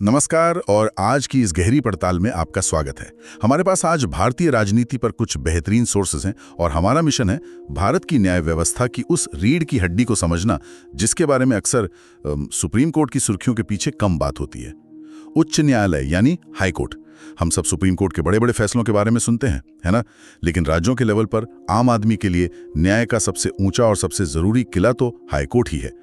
नमस्कार और आज की इस गहरी पड़ताल में आपका स्वागत है। हमारे पास आज भारतीय राजनीति पर कुछ बेहतरीन सोर्सेज हैं और हमारा मिशन है भारत की न्याय व्यवस्था की उस रीढ़ की हड्डी को समझना जिसके बारे में अक्सर सुप्रीम कोर्ट की सुर्खियों के पीछे कम बात होती है। उच्च न्यायालय यानी हाई कोर्ट। हम सब सुप्रीम कोर्ट के बड़े बड़े फैसलों के बारे में सुनते हैं, है ना? लेकिन राज्यों के लेवल पर आम आदमी के लिए न्याय का सबसे ऊंचा और सबसे जरूरी किला तो हाई कोर्ट ही है।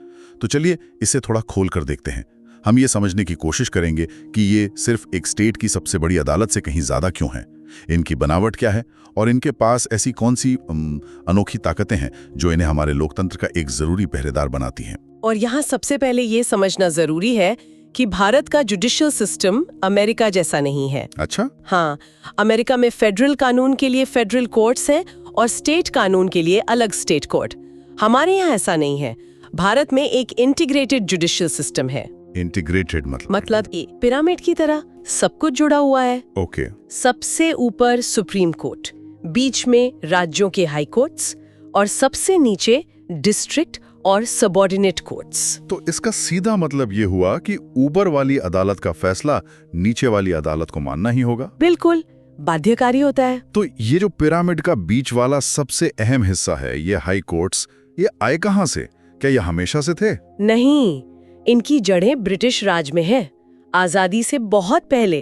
तो चलिए इसे थोड़ा खोल कर देखते हैं। हम ये समझने की कोशिश करेंगे कि ये सिर्फ एक स्टेट की सबसे बड़ी अदालत से कहीं ज्यादा क्यों है, इनकी बनावट क्या है और इनके पास ऐसी कौन सी अनोखी ताकतें हैं जो इन्हें हमारे लोकतंत्र का एक जरूरी पहरेदार बनाती हैं। और यहाँ सबसे पहले ये समझना जरूरी है कि भारत का जुडिशियल सिस्टम अमेरिका जैसा नहीं है। अच्छा? हाँ, अमेरिका में फेडरल कानून के लिए फेडरल कोर्ट्स हैं और स्टेट कानून के लिए अलग स्टेट कोर्ट। हमारे यहाँ ऐसा नहीं है। भारत में एक इंटीग्रेटेड जुडिशियल सिस्टम है। इंटीग्रेटेड मतलब ये पिरामिड की तरह सब कुछ जुड़ा हुआ है। ओके। सबसे ऊपर सुप्रीम कोर्ट, बीच में राज्यों के हाई कोर्ट्स और सबसे नीचे डिस्ट्रिक्ट और सबऑर्डिनेट कोर्ट्स। तो इसका सीधा मतलब ये हुआ कि ऊपर वाली अदालत का फैसला नीचे वाली अदालत को मानना ही होगा। बिल्कुल बाध्यकारी होता है। तो ये जो पिरामिड का बीच वाला सबसे अहम हिस्सा है, ये हाई कोर्ट्स, ये आए कहां से? क्या ये हमेशा से थे? नहीं, इनकी जड़ें ब्रिटिश राज में है। आजादी से बहुत पहले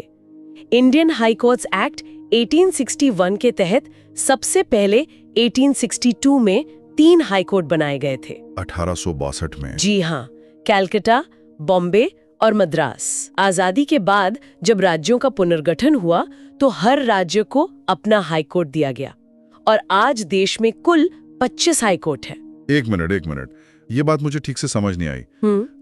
इंडियन हाई कोर्ट्स एक्ट 1861 के तहत सबसे पहले 1862 में 3 हाई कोर्ट बनाए गए थे। 1862 में? जी हाँ, कैलकाटा, बॉम्बे और मद्रास। आजादी के बाद जब राज्यों का पुनर्गठन हुआ तो हर राज्य को अपना हाई कोर्ट दिया गया और आज देश में कुल 25 हाई कोर्ट है। एक मिनट, ये बात मुझे ठीक से समझ नहीं आई।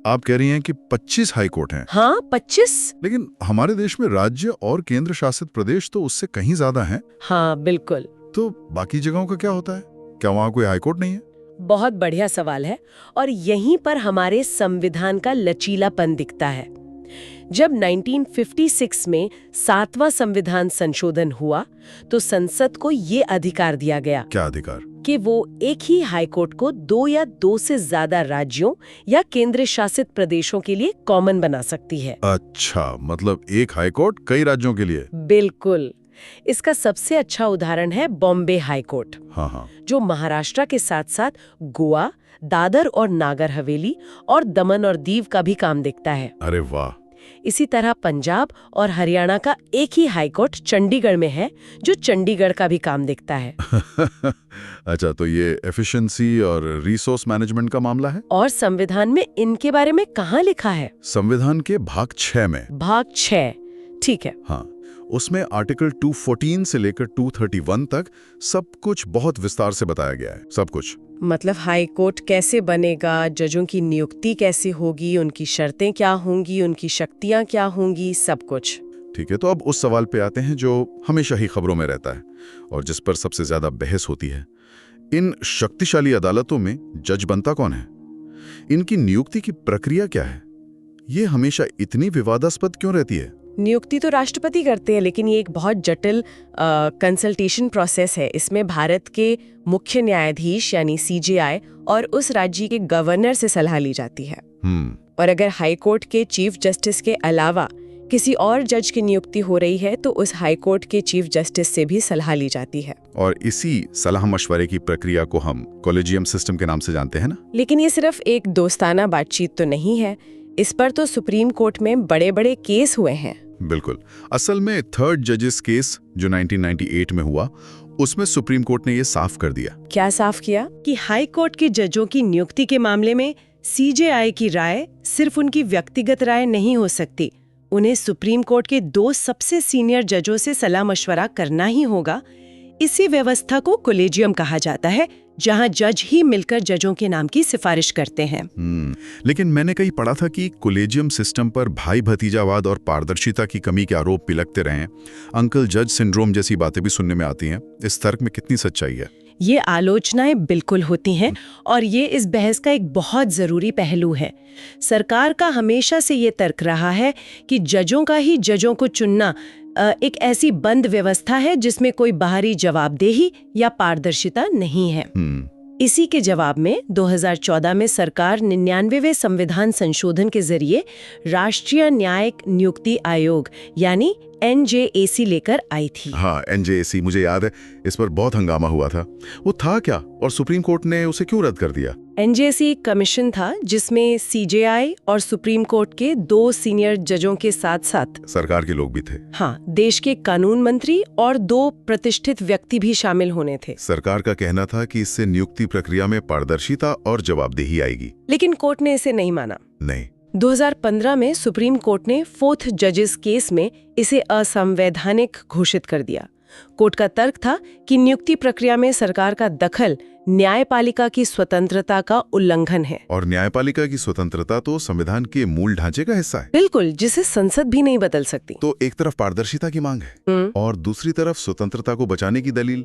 आप कह रही हैं कि 25 हाई कोर्ट हैं? हाँ, 25। लेकिन हमारे देश में राज्य और केंद्र शासित प्रदेश तो उससे कहीं ज्यादा हैं। हाँ बिल्कुल। तो बाकी जगहों का क्या होता है? क्या वहाँ कोई हाई कोर्ट नहीं है? बहुत बढ़िया सवाल है और यहीं पर हमारे संविधान का लचीलापन दिखता है। जब 1956 में 7वां संविधान संशोधन हुआ तो संसद को ये अधिकार दिया गया। क्या अधिकार? कि वो एक ही हाई कोर्ट को 2 या 2 से ज्यादा राज्यों या केंद्र शासित प्रदेशों के लिए कॉमन बना सकती है। अच्छा, मतलब एक हाई कोर्ट कई राज्यों के लिए? बिल्कुल। इसका सबसे अच्छा उदाहरण है बॉम्बे हाई कोर्ट। हाँ। जो महाराष्ट्र के साथ साथ गोवा, दादर और नागर हवेली और दमन और दीव का भी काम देखता है। अरे वाह। इसी तरह पंजाब और हरियाणा का एक ही हाई कोर्ट चंडीगढ़ में है जो चंडीगढ़ का भी काम देखता है। अच्छा, तो ये एफिशिएंसी और रिसोर्स मैनेजमेंट का मामला है। और संविधान में इनके बारे में कहाँ लिखा है? संविधान के भाग 6 में। भाग 6, ठीक है। हाँ, उसमें आर्टिकल 214 से लेकर 231 तक सब कुछ बहुत विस्तार से बताया गया है। सब कुछ मतलब हाई कोर्ट कैसे बनेगा, जजों की नियुक्ति कैसे होगी, उनकी शर्तें क्या होंगी, उनकी शक्तियां क्या होंगी, सब कुछ। ठीक है, तो अब उस सवाल पे आते हैं जो हमेशा ही खबरों में रहता है और जिस पर सबसे ज्यादा बहस होती है। इन शक्तिशाली अदालतों में जज बनता कौन है? इनकी नियुक्ति की प्रक्रिया क्या है? ये हमेशा इतनी विवादास्पद क्यों रहती है? नियुक्ति तो राष्ट्रपति करते हैं, लेकिन ये एक बहुत जटिल कंसल्टेशन प्रोसेस है। इसमें भारत के मुख्य न्यायाधीश यानी CJI और उस राज्य के गवर्नर से सलाह ली जाती है। और अगर हाई कोर्ट के चीफ जस्टिस के अलावा किसी और जज की नियुक्ति हो रही है तो उस हाई कोर्ट के चीफ जस्टिस से भी सलाह ली जाती है। और इसी सलाह मशवरे की प्रक्रिया को हम कॉलेजियम सिस्टम के नाम से जानते हैं ना। लेकिन ये सिर्फ एक दोस्ताना बातचीत तो नहीं है। इस पर तो सुप्रीम कोर्ट में बड़े बड़े केस हुए हैं। बिल्कुल। असल में थर्ड जजेस केस जो 1998 में हुआ, उसमें सुप्रीम कोर्ट ने ये साफ कर दिया। क्या साफ किया? कि हाई कोर्ट के जजों की नियुक्ति के मामले में CJI की राय सिर्फ उनकी व्यक्तिगत राय नहीं हो सकती। उन्हें सुप्रीम कोर्ट के 2 सबसे सीनियर जजों से सलाह मशवरा करना ही होगा। इसी व्यवस्था को कॉलेजियम कहा जाता है, जहां जज ही मिलकर जजों के नाम की सिफारिश करते हैं। लेकिन मैंने कहीं पढ़ा था कि कॉलेजियम सिस्टम पर भाई भतीजावाद और पारदर्शिता की कमी के आरोप पिलकते रहे। अंकल जज सिंड्रोम जैसी बातें भी सुनने में आती हैं। इस तर्क में कितनी सच्चाई है? ये आलोचनाएं बिल्कुल होती हैं और ये इस बहस का एक बहुत जरूरी पहलू है। सरकार का हमेशा से ये तर्क रहा है कि जजों का ही जजों को चुनना एक ऐसी बंद व्यवस्था है जिसमें कोई बाहरी जवाबदेही या पारदर्शिता नहीं है। इसी के जवाब में 2014 में सरकार 99वें संविधान संशोधन के जरिए राष्ट्रीय न्यायिक नियुक्ति आयोग यानी NJAC लेकर आई थी। हाँ, NJAC मुझे याद है, इस पर बहुत हंगामा हुआ था। वो था क्या और सुप्रीम कोर्ट ने उसे क्यों रद्द कर दिया? NJAC एक कमीशन था जिसमें CJI और सुप्रीम कोर्ट के 2 सीनियर जजों के साथ साथ सरकार के लोग भी थे। हाँ, देश के कानून मंत्री और 2 प्रतिष्ठित व्यक्ति भी शामिल होने थे। सरकार का कहना था कि इससे नियुक्ति प्रक्रिया में पारदर्शिता और जवाबदेही आएगी, लेकिन कोर्ट ने इसे नहीं माना। नहीं। 2015 में सुप्रीम कोर्ट ने 4th जजेस केस में इसे असंवैधानिक घोषित कर दिया। कोर्ट का तर्क था कि नियुक्ति प्रक्रिया में सरकार का दखल न्यायपालिका की स्वतंत्रता का उल्लंघन है। और न्यायपालिका की स्वतंत्रता तो संविधान के मूल ढांचे का हिस्सा है। बिल्कुल, जिसे संसद भी नहीं बदल सकती। तो एक तरफ पारदर्शिता की मांग है और दूसरी तरफ स्वतंत्रता को बचाने की दलील।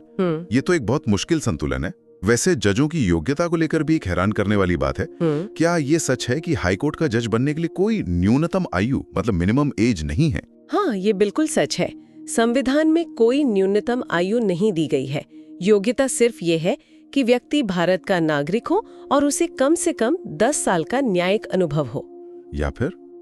ये तो एक बहुत मुश्किल संतुलन है। वैसे जजों की योग्यता को लेकर भी एक हैरान करने वाली बात है। क्या ये सच है कि हाईकोर्ट का जज बनने के लिए कोई न्यूनतम आयु मतलब मिनिमम एज नहीं है? हाँ, ये बिल्कुल सच है। संविधान में कोई न्यूनतम आयु नहीं दी गई है। योग्यता सिर्फ ये है कि व्यक्ति भारत का नागरिक हो और उसे कम से कम 10 साल का न्यायिक अनुभव हो,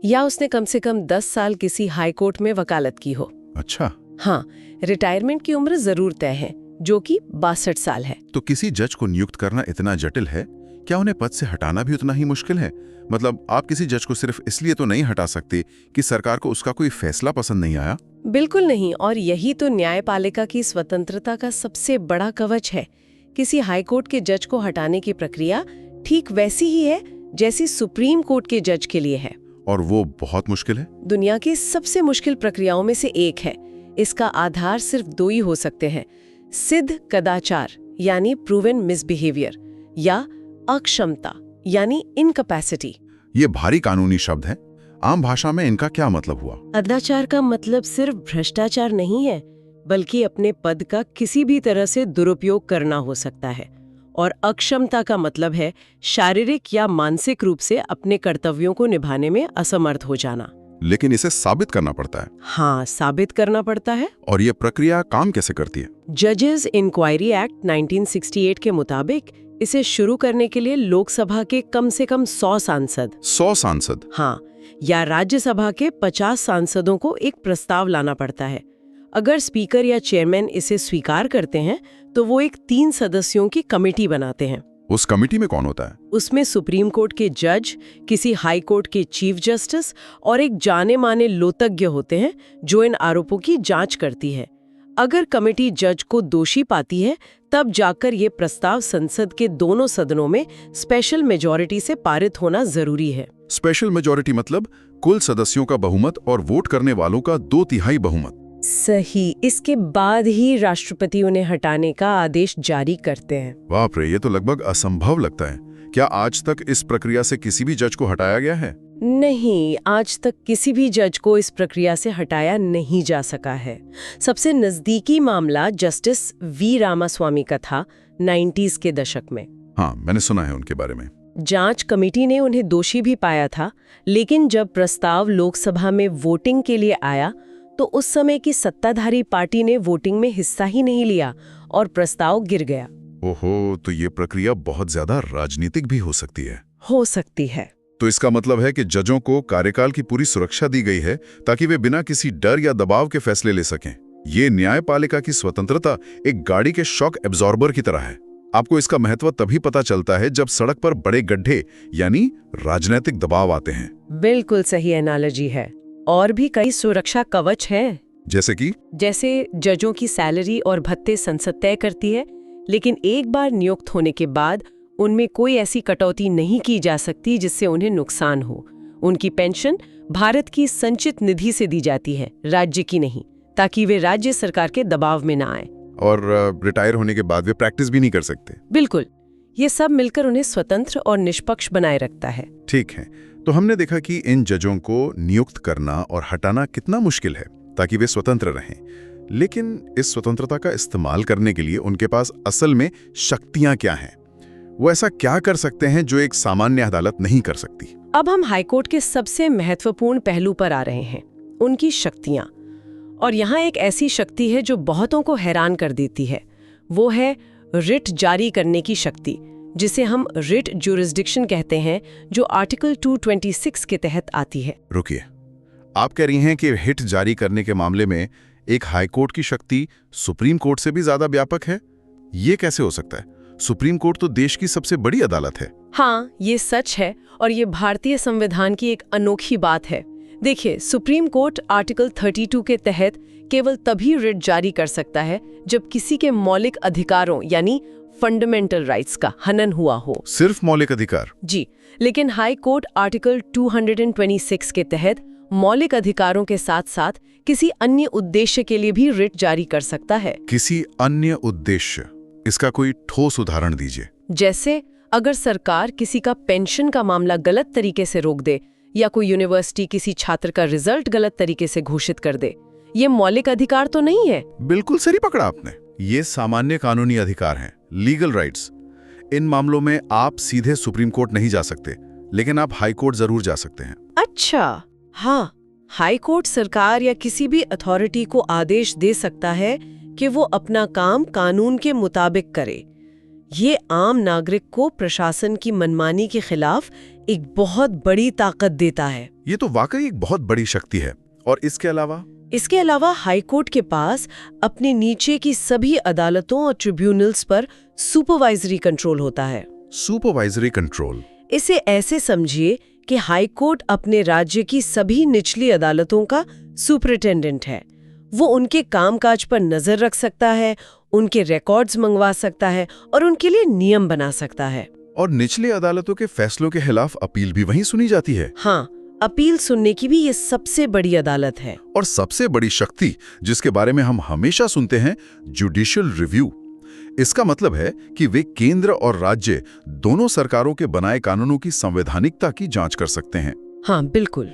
या उसने कम से कम 10 साल किसी हाईकोर्ट में वकालत की हो। अच्छा। हाँ, रिटायरमेंट की उम्र जरूर तय है, जो कि 62 साल है। तो किसी जज को नियुक्त करना इतना जटिल है, क्या उन्हें पद से हटाना भी उतना ही मुश्किल है? मतलब आप किसी जज को सिर्फ इसलिए तो नहीं हटा सकते कि सरकार को उसका कोई फैसला पसंद नहीं आया? बिल्कुल नहीं, और यही तो न्यायपालिका की स्वतंत्रता का सबसे बड़ा कवच है। किसी हाईकोर्ट के जज को हटाने की प्रक्रिया ठीक वैसी ही है जैसी सुप्रीम कोर्ट के जज के लिए है। और वो बहुत मुश्किल है? दुनिया की सबसे मुश्किल प्रक्रियाओं में से एक है। इसका आधार सिर्फ 2 ही हो सकते हैं, सिद्ध कदाचार यानी प्रूवन मिसबिहेवियर, या अक्षमता यानी इनकैपेसिटी। ये भारी कानूनी शब्द है, आम भाषा में इनका क्या मतलब हुआ? कदाचार का मतलब सिर्फ भ्रष्टाचार नहीं है, बल्कि अपने पद का किसी भी तरह से दुरुपयोग करना हो सकता है। और अक्षमता का मतलब है शारीरिक या मानसिक रूप से अपने कर्तव्यों को निभाने में असमर्थ हो जाना। लेकिन इसे साबित करना पड़ता है। हाँ, साबित करना पड़ता है। और ये प्रक्रिया काम कैसे करती है? जजेस इंक्वायरी एक्ट 1968 के मुताबिक इसे शुरू करने के लिए लोकसभा के कम से कम 100 सांसद 100 सांसद? हाँ, या राज्यसभा के 50 सांसदों को एक प्रस्ताव लाना पड़ता है। अगर स्पीकर या चेयरमैन इसे स्वीकार करते हैं तो वो एक 3 सदस्यों की कमेटी बनाते हैं। उस कमेटी में कौन होता है? उसमें सुप्रीम कोर्ट के जज, किसी हाई कोर्ट के चीफ जस्टिस और एक जाने माने लोतज्ञ होते हैं जो इन आरोपों की जांच करती है। अगर कमेटी जज को दोषी पाती है तब जाकर ये प्रस्ताव संसद के दोनों सदनों में स्पेशल मेजॉरिटी से पारित होना जरूरी है। स्पेशल मेजॉरिटी मतलब कुल सदस्यों का बहुमत और वोट करने वालों का 2/3 बहुमत। सही। इसके बाद ही राष्ट्रपति उन्हें हटाने का आदेश जारी करते हैं। बाप रे, ये तो लगभग असंभव लगता है। क्या आज तक इस प्रक्रिया से किसी भी जज को हटाया गया है? नहीं, आज तक किसी भी जज को इस प्रक्रिया से हटाया नहीं जा सका है। सबसे नजदीकी मामला जस्टिस वी रामास्वामी का था 90s के दशक में। हाँ, मैंने सुना है उनके बारे में। जांच कमेटी ने उन्हें दोषी भी पाया था, लेकिन जब प्रस्ताव लोकसभा में वोटिंग के लिए आया तो उस समय की सत्ताधारी पार्टी ने वोटिंग में हिस्सा ही नहीं लिया और प्रस्ताव गिर गया। ओहो, तो ये प्रक्रिया बहुत ज्यादा राजनीतिक भी हो सकती है। हो सकती है। तो इसका मतलब है कि जजों को कार्यकाल की पूरी सुरक्षा दी गई है ताकि वे बिना किसी डर या दबाव के फैसले ले सकें। ये न्यायपालिका की स्वतंत्रता एक गाड़ी के शॉक एब्जॉर्बर की तरह है। आपको इसका महत्व तभी पता चलता है जब सड़क पर बड़े गड्ढे यानी राजनीतिक दबाव आते हैं। बिल्कुल सही एनालॉजी है। और भी कई सुरक्षा कवच हैं। जैसे जजों की सैलरी और भत्ते संसद तय करती है, लेकिन एक बार नियुक्त होने के बाद उनमें कोई ऐसी कटौती नहीं की जा सकती जिससे उन्हें नुकसान हो। उनकी पेंशन भारत की संचित निधि से दी जाती है, राज्य की नहीं, ताकि वे राज्य सरकार के दबाव में ना आए। और रिटायर होने के बाद वे प्रैक्टिस भी नहीं कर सकते। बिल्कुल, ये सब मिलकर उन्हें स्वतंत्र और निष्पक्ष बनाए रखता है। ठीक है, तो हमने देखा कि इन जजों को नियुक्त करना और हटाना कितना मुश्किल है ताकि वे स्वतंत्र रहें। लेकिन इस स्वतंत्रता का इस्तेमाल करने के लिए उनके पास असल में शक्तियां क्या हैं? वो ऐसा क्या कर सकते हैं जो एक सामान्य अदालत नहीं कर सकती? अब हम हाईकोर्ट के सबसे महत्वपूर्ण पहलू पर आ रहे हैं, उनकी शक्तियां। और यहाँ एक ऐसी शक्ति है जो बहुतों को हैरान कर देती है। वो है रिट जारी करने की शक्ति, जिसे हम रिट ज्यूरिसडिक्शन कहते हैं, जो आर्टिकल 226 के तहत आती है। रुकिए, आप कह रही हैं कि हिट जारी करने के मामले में एक हाईकोर्ट की शक्ति सुप्रीम कोर्ट से भी ज्यादा व्यापक है? ये कैसे हो सकता है? सुप्रीम कोर्ट तो देश की सबसे बड़ी अदालत है। हाँ, ये सच है और ये भारतीय संविधान की एक अनोखी बात है। देखिए, सुप्रीम कोर्ट आर्टिकल 32 के तहत केवल तभी रिट जारी कर सकता है जब किसी के मौलिक अधिकारों यानी फंडामेंटल राइट्स का हनन हुआ हो। सिर्फ मौलिक अधिकार? जी, लेकिन हाई कोर्ट आर्टिकल 226 के तहत मौलिक अधिकारों के साथ साथ किसी अन्य उद्देश्य के लिए भी रिट जारी कर सकता है। किसी अन्य उद्देश्य? इसका कोई ठोस उदाहरण दीजिए। जैसे अगर सरकार किसी का पेंशन का मामला गलत तरीके से रोक दे, या कोई यूनिवर्सिटी किसी छात्र का रिजल्ट गलत तरीके से घोषित कर दे। ये मौलिक अधिकार तो नहीं है। बिल्कुल सही पकड़ा आपने। ये सामान्य कानूनी अधिकार हैं, लीगल राइट्स। इन मामलों में आप सीधे सुप्रीम कोर्ट नहीं जा सकते, लेकिन आप हाई कोर्ट जरूर जा सकते हैं। अच्छा, हाँ, हाई कोर्ट सरकार या किसी भी अथॉरिटी को आदेश दे सकता है कि वो अपना काम कानून के मुताबिक करे। ये आम नागरिक को प्रशासन की मनमानी के खिलाफ एक बहुत बड़ी ताकत देता है। ये तो वाकई एक बहुत बड़ी शक्ति है। और इसके अलावा हाई कोर्ट के पास अपने नीचे की सभी अदालतों और ट्रिब्यूनल्स पर सुपरवाइजरी कंट्रोल होता है। Supervisory control? इसे ऐसे समझिए कि हाई कोर्ट अपने राज्य की सभी निचली अदालतों का सुपरिटेंडेंट है। वो उनके कामकाज पर नजर रख सकता है, उनके रिकॉर्ड्स मंगवा सकता है और उनके लिए नियम बना सकता है। और निचली अदालतों के फैसलों के खिलाफ अपील भी वहीं सुनी जाती है? हाँ, अपील सुनने की भी ये सबसे बड़ी अदालत है। और सबसे बड़ी शक्ति जिसके बारे में हम हमेशा सुनते हैं, जुडिशियल रिव्यू। इसका मतलब है कि वे केंद्र और राज्य दोनों सरकारों के बनाए कानूनों की संवैधानिकता की जांच कर सकते हैं। हाँ, बिल्कुल।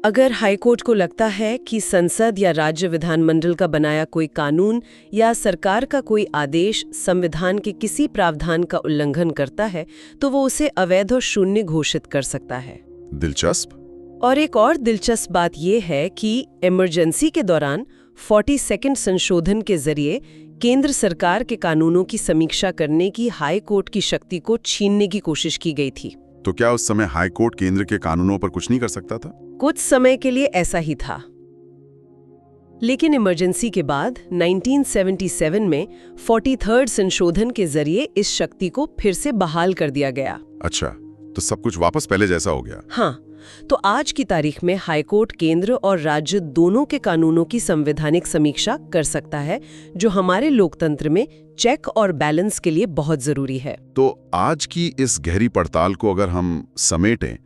अगर हाईकोर्ट को लगता है कि संसद या राज्य विधानमंडल का बनाया कोई कानून या सरकार का कोई आदेश संविधान के किसी प्रावधान का उल्लंघन करता है, तो वो उसे अवैध और शून्य घोषित कर सकता है। दिलचस्प। और एक और दिलचस्प बात यह है कि इमरजेंसी के दौरान 42nd संशोधन के जरिए केंद्र सरकार के कानूनों की समीक्षा करने की हाई कोर्ट की शक्ति को छीनने की कोशिश की गई थी। तो क्या उस समय हाई कोर्ट केंद्र के कानूनों पर कुछ नहीं कर सकता था? कुछ समय के लिए ऐसा ही था, लेकिन इमरजेंसी के बाद 1977 में 43rd संशोधन के जरिए इस शक्ति को फिर से बहाल कर दिया गया। अच्छा, तो सब कुछ वापस पहले जैसा हो गया। हाँ, तो आज की तारीख में हाईकोर्ट केंद्र और राज्य दोनों के कानूनों की संवैधानिक समीक्षा कर सकता है, जो हमारे लोकतंत्र में चेक और बैलेंस के लिए बहुत जरूरी है। तो आज की इस गहरी पड़ताल को अगर हम समेटें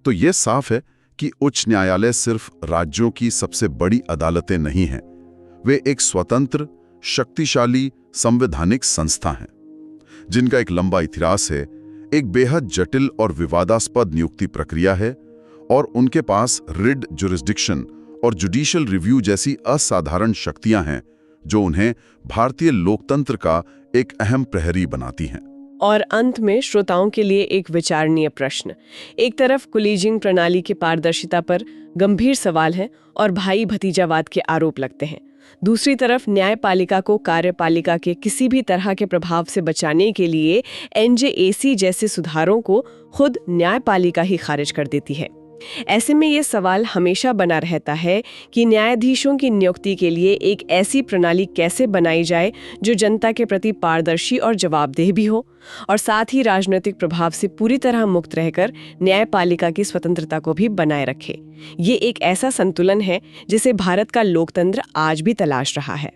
तो ये साफ है कि उच्च न्यायालय सिर्फ राज्यों की सबसे बड़ी अदालतें नहीं हैं। वे एक स्वतंत्र, शक्तिशाली संवैधानिक संस्था हैं, जिनका एक लंबा इतिहास है, एक बेहद जटिल और विवादास्पद नियुक्ति प्रक्रिया है, और उनके पास रिट ज्यूरिसडिक्शन और जुडिशियल रिव्यू जैसी असाधारण शक्तियां हैं, जो उन्हें भारतीय लोकतंत्र का एक अहम प्रहरी बनाती हैं। और अंत में श्रोताओं के लिए एक विचारणीय प्रश्न। एक तरफ कोलिजिंग प्रणाली की पारदर्शिता पर गंभीर सवाल है और भाई भतीजावाद के आरोप लगते हैं। दूसरी तरफ न्यायपालिका को कार्यपालिका के किसी भी तरह के प्रभाव से बचाने के लिए NJAC जैसे सुधारों को खुद न्यायपालिका ही खारिज कर देती है। ऐसे में ये सवाल हमेशा बना रहता है कि न्यायाधीशों की नियुक्ति के लिए एक ऐसी प्रणाली कैसे बनाई जाए जो जनता के प्रति पारदर्शी और जवाबदेह भी हो, और साथ ही राजनीतिक प्रभाव से पूरी तरह मुक्त रहकर न्यायपालिका की स्वतंत्रता को भी बनाए रखे। ये एक ऐसा संतुलन है जिसे भारत का लोकतंत्र आज भी तलाश रहा है।